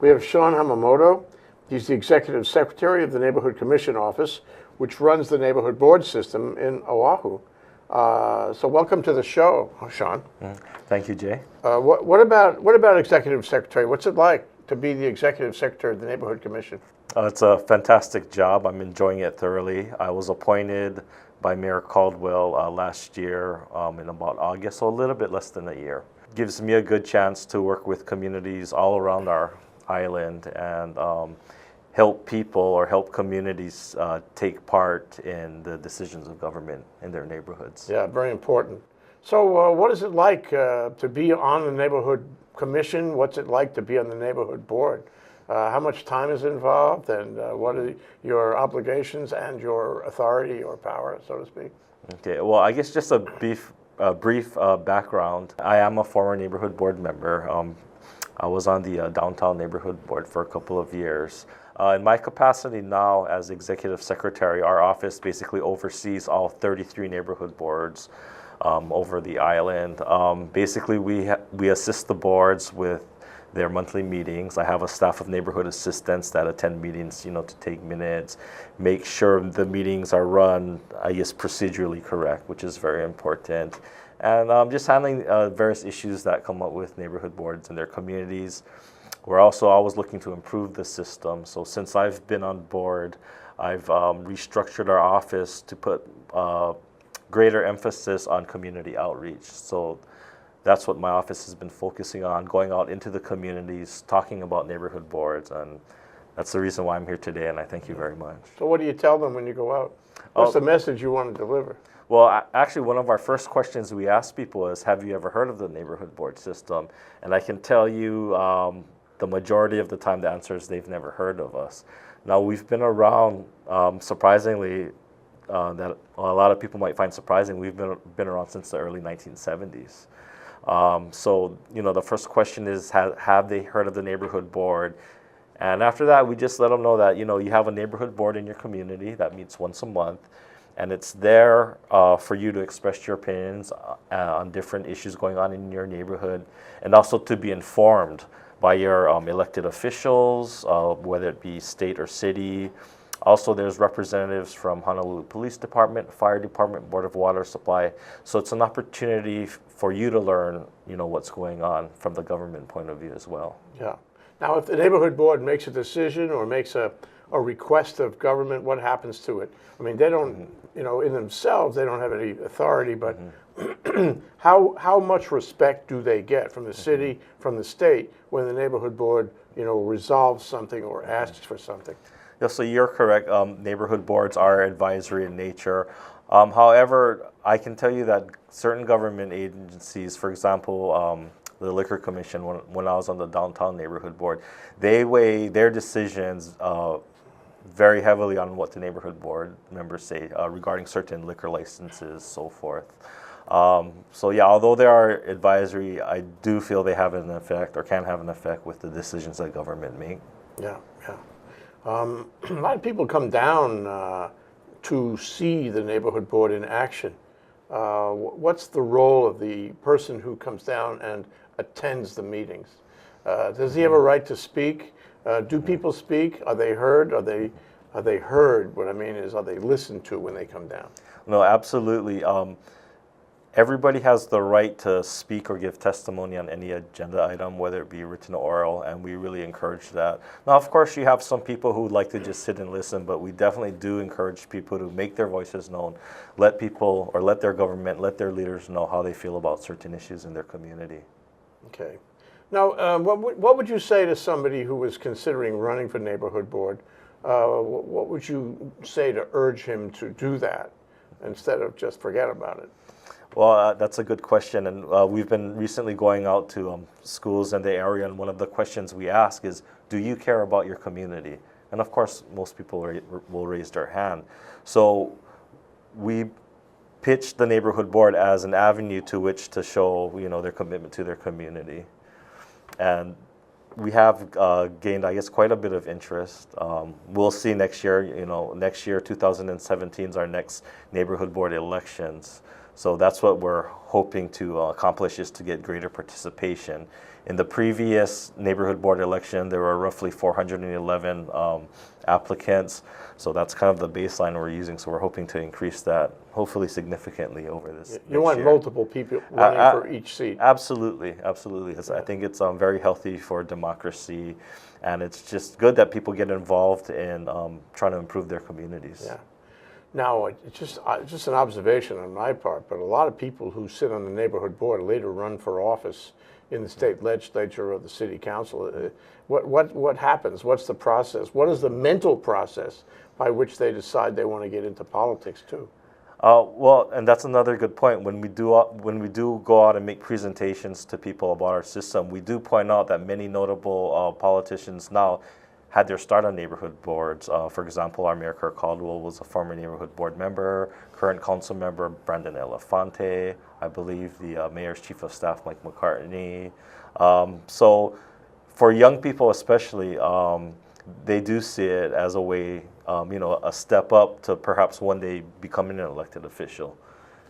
We have Shawn Hamamoto. He's the Executive Secretary of the Neighborhood Commission Office, which runs the neighborhood board system in Oahu. So welcome to the show, Shawn. Thank you, Jay. What about Executive Secretary? What's it like to be the Executive Secretary of the Neighborhood Commission? It's a fantastic job. I'm enjoying it thoroughly. I was appointed by Mayor Caldwell last year in about August, so a little bit less than a year. Gives me a good chance to work with communities all around our island and help people or help communities take part in the decisions of government in their neighborhoods. Yeah, very important. So what is it like to be on the Neighborhood Commission? What's it like to be on the Neighborhood Board? How much time is involved, and what are your obligations and your authority or power, so to speak? Okay, well, I guess just a brief background. I am a former neighborhood board member. I was on the downtown neighborhood board for a couple of years. In my capacity now as executive secretary, our office basically oversees all 33 neighborhood boards over the island. Basically, we assist the boards with their monthly meetings. I have a staff of neighborhood assistants that attend meetings, to take minutes, make sure the meetings are run, I guess, procedurally correct, which is very important. And just handling various issues that come up with neighborhood boards in their communities. We're also always looking to improve the system. So since I've been on board, I've restructured our office to put greater emphasis on community outreach. So that's what my office has been focusing on, going out into the communities, talking about neighborhood boards, and that's the reason why I'm here today, and I thank you very much. So what do you tell them when you go out? What's the message you want to deliver? Well, actually, one of our first questions we ask people is, have you ever heard of the neighborhood board system? And I can tell you the majority of the time the answer is they've never heard of us. Now, we've been around, surprisingly, that a lot of people might find surprising, we've been around since the early 1970s. So, the first question is, have they heard of the neighborhood board? And after that, we just let them know that, you have a neighborhood board in your community that meets once a month, and it's there for you to express your opinions on different issues going on in your neighborhood, and also to be informed by your elected officials, whether it be state or city. Also, there's representatives from Honolulu Police Department, Fire Department, Board of Water Supply. So it's an opportunity for you to learn, what's going on from the government point of view as well. Yeah. Now, if the neighborhood board makes a decision or makes a request of government, what happens to it? I mean, they don't, in themselves, they don't have any authority, but how much respect do they get from the city, from the state, when the neighborhood board, resolves something or asks for something? Yeah, so you're correct. Neighborhood boards are advisory in nature. However, I can tell you that certain government agencies, for example, the Liquor Commission, when I was on the downtown neighborhood board, they weigh their decisions very heavily on what the neighborhood board members say regarding certain liquor licenses, so forth. So yeah, although they are advisory, I do feel they have an effect or can have an effect with the decisions that government make. Yeah, yeah. A lot of people come down to see the neighborhood board in action. What's the role of the person who comes down and attends the meetings? Does he have a right to speak? Do people speak? Are they heard? Are they heard? What I mean is, are they listened to when they come down? No, absolutely. Everybody has the right to speak or give testimony on any agenda item, whether it be written or oral, and we really encourage that. Now, of course, you have some people who like to just sit and listen, but we definitely do encourage people to make their voices known, let people, or let their government, let their leaders know how they feel about certain issues in their community. Okay. Now, what would you say to somebody who was considering running for neighborhood board? What would you say to urge him to do that instead of just forget about it? Well, that's a good question, and we've been recently going out to schools in the area, and one of the questions we ask is, do you care about your community? And of course, most people will raise their hand. So we pitched the neighborhood board as an avenue to which to show, their commitment to their community. And we have gained, I guess, quite a bit of interest. We'll see next year, next year, 2017 is our next neighborhood board elections. So that's what we're hoping to accomplish, is to get greater participation. In the previous neighborhood board election, there were roughly 411 applicants. So that's kind of the baseline we're using. So we're hoping to increase that, hopefully significantly, over this You want year. multiple people running for each seat. Absolutely, absolutely. I think it's very healthy for democracy, and it's just good that people get involved in trying to improve their communities. Yeah. Now, it's just an observation on my part, but a lot of people who sit on the neighborhood board later run for office in the state legislature or the city council. What happens? What's the process? What is the mental process by which they decide they want to get into politics too? Well, and that's another good point. When we do go out and make presentations to people about our system, we do point out that many notable politicians now had their start on neighborhood boards. For example, our Mayor Kirk Caldwell was a former neighborhood board member. Current council member Brandon Elefante, I believe the mayor's chief of staff Mike McCartney. So for young people especially, they do see it as a way, a step up to perhaps one day becoming an elected official.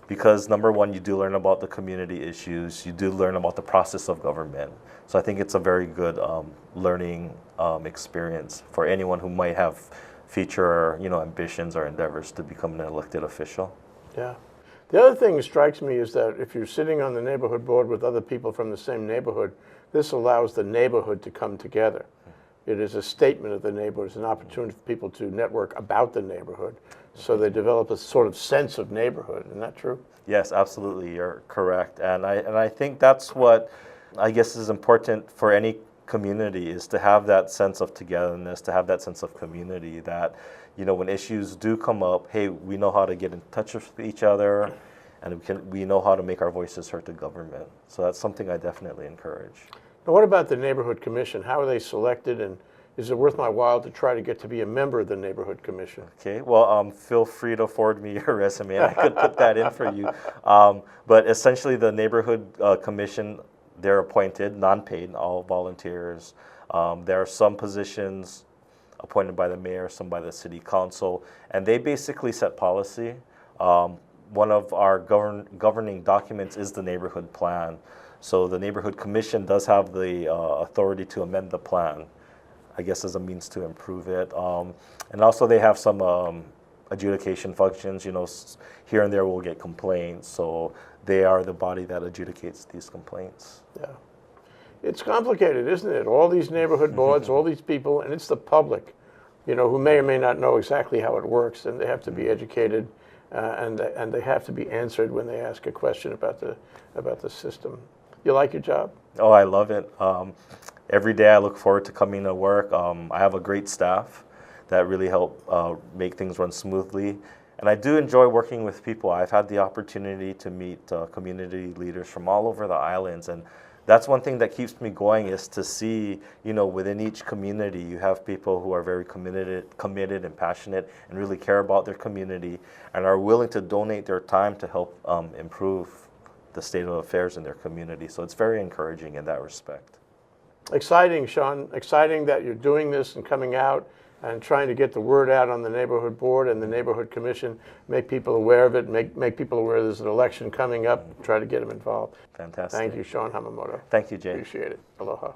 Because number one, you do learn about the community issues, you do learn about the process of government. So I think it's a very good learning experience for anyone who might have future, ambitions or endeavors to become an elected official. Yeah. The other thing that strikes me is that if you're sitting on the neighborhood board with other people from the same neighborhood, this allows the neighborhood to come together. It is a statement of the neighborhood. It's an opportunity for people to network about the neighborhood, so they develop a sort of sense of neighborhood. Isn't that true? Yes, absolutely. You're correct. And I think that's what I guess is important for any community, is to have that sense of togetherness, to have that sense of community, that, when issues do come up, hey, we know how to get in touch with each other, and we know how to make our voices heard to government. So that's something I definitely encourage. Now, what about the neighborhood commission? How are they selected, and is it worth my while to try to get to be a member of the neighborhood commission? Okay, well, feel free to forward me your resume, and I could put that in for you. But essentially, the neighborhood commission, they're appointed, non-paid, all volunteers. There are some positions appointed by the mayor, some by the city council, and they basically set policy. One of our governing documents is the neighborhood plan. So the neighborhood commission does have the authority to amend the plan, I guess, as a means to improve it. And also they have some adjudication functions. Here and there we'll get complaints, so they are the body that adjudicates these complaints. Yeah. It's complicated, isn't it? All these neighborhood boards, all these people, and it's the public, who may or may not know exactly how it works, and they have to be educated, and they have to be answered when they ask a question about the system. You like your job? Oh, I love it. Every day I look forward to coming to work. I have a great staff that really help make things run smoothly. And I do enjoy working with people. I've had the opportunity to meet community leaders from all over the islands, and that's one thing that keeps me going, is to see, within each community, you have people who are very committed and passionate and really care about their community and are willing to donate their time to help improve the state of affairs in their community. So it's very encouraging in that respect. Exciting, Shawn. Exciting that you're doing this and coming out and trying to get the word out on the neighborhood board and the neighborhood commission, make people aware of it, make people aware there's an election coming up, try to get them involved. Fantastic. Thank you, Shawn Hamamoto. Thank you, Jay. Appreciate it. Aloha.